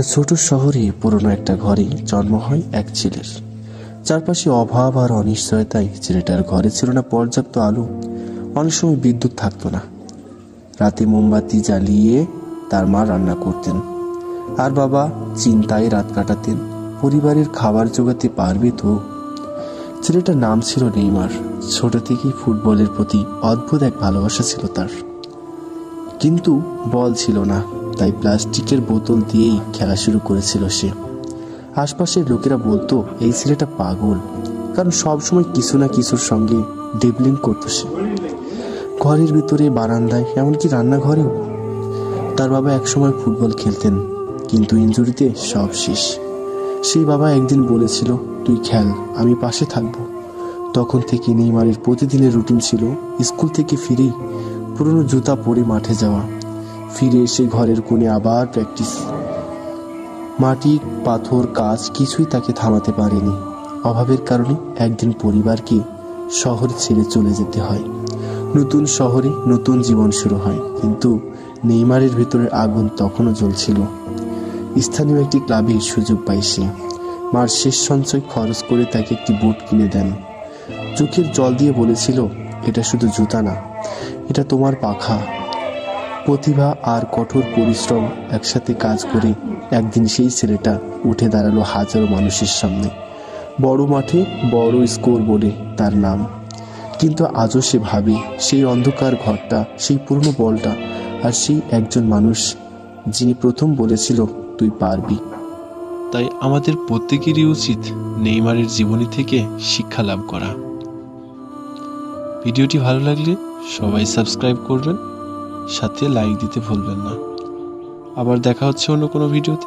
ছোট শহরে পুরনো একটা ঘরে জন্ম হয় এক ছেলের। চারপাশে অভাব আর অনিশ্চয়তায় ছেলেটার ঘরে ছিল না পর্যাপ্ত আলো। অনেক সময় বিদ্যুৎ থাকতো না। রাতে মোমবাতি জ্বালিয়ে তার মা রান্না করতেন, আর বাবা চিন্তায় রাত কাটাতেন পরিবারের খাবার জোগাতে পারবে তো। ছেলেটার নাম ছিল নেইমার। ছোট থেকেই ফুটবলের প্রতি অদ্ভুত এক ভালোবাসা ছিল তার, কিন্তু বল ছিল না, তাই প্লাস্টিকের বোতল দিয়েই খেলা শুরু করেছিল সে। আশপাশের লোকেরা বলতো এই ছেলেটা পাগল, কারণ সবসময় কিছু না কিছুর সঙ্গে ড্রিবলিং করতো সে। ঘরের ভিতরে, বারান্দায়, এমনকি রান্নাঘরেও। তার বাবা একসময় ফুটবল খেলতেন, কিন্তু ইনজুরিতে সব শেষ। সেই বাবা একদিন বলেছিল, তুই খেল, আমি পাশে থাকবো। তখন থেকে নেইমারের প্রতিদিনের রুটিন ছিল স্কুল থেকে ফিরেই পুরনো জুতা পরে মাঠে যাওয়া, ফিরে এসে ঘরের কোণে আবার প্র্যাকটিস। মাটি, পাথর, কাজ কিছুই তাকে থামাতে পারেনি। অভাবের কারণে একদিন পরিবারকে শহর ছেড়ে চলে যেতে হয়। নতুন শহরে নতুন জীবন শুরু হয়, কিন্তু নেইমারের ভিতরের আগুন তখনও জ্বলছিল। স্থানীয় একটি ক্লাবে সুযোগ পায় সে। মার শেষ সঞ্চয় খরচ করে তাকে একটি বুট কিনে দেন। চোখের জল দিয়ে বলেছিল, এটা শুধু জুতা না, এটা তোমার পাখা। প্রতিভা আর কঠোর পরিশ্রম একসাথে কাজ করে একদিন সেই ছেলেটা উঠে দাঁড়ালো হাজারো মানুষের সামনে। বড় মাঠে, বড় স্কোর বোর্ডে তার নাম। কিন্তু আজও সে ভাবে সেই অন্ধকার ঘরটা, সেই পুরনো বলটা, আর সেই একজন মানুষ যিনি প্রথম বলেছিল তুই পারবি। তাই আমাদের প্রত্যেকেরই উচিত নেইমারের জীবনী থেকে শিক্ষা লাভ করা। ভিডিওটি ভালো লাগলে সবাই সাবস্ক্রাইব করবেন, সাথে লাইক দিতে ভুলবেন না। আবার দেখা হচ্ছে অন্য কোনো ভিডিওতে।